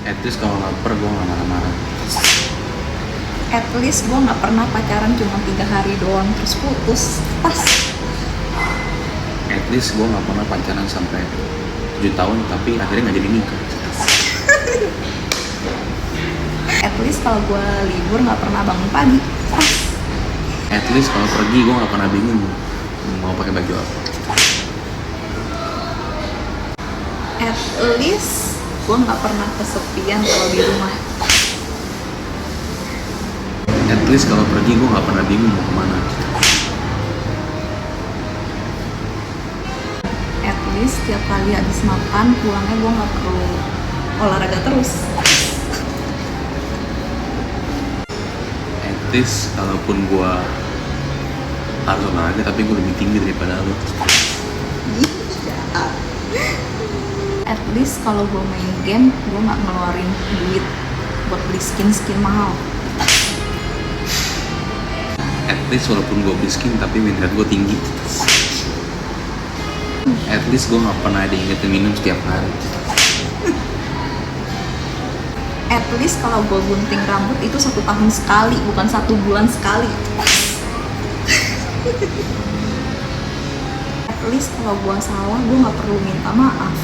At least kalau lapar gue nggak marah-marah. At least gue nggak pernah pacaran cuma 3 hari doang terus putus. Pas. At least gue nggak pernah pacaran sampai 7 tahun tapi akhirnya nggak jadi nikah. At least kalau gue libur nggak pernah bangun pagi. Pas. At least kalau pergi gue nggak pernah bingung mau pakai baju apa. At least gue nggak pernah kesepian kalau di rumah. At least kalau pergi gue nggak pernah bingung mau kemana. At least tiap kali habis makan pulangnya gue nggak perlu olahraga terus. At least kalaupun gue harus olahraga tapi gue lebih tinggi daripada lo. At least kalau gue main game gue nggak ngeluarin duit buat beli skin mahal. At least walaupun gue miskin tapi minat gue tinggi. At least gue nggak pernah diingetin minum setiap hari. At least kalau gue gunting rambut itu 1 tahun sekali bukan 1 bulan sekali. At least kalau gue salah gue nggak perlu minta maaf.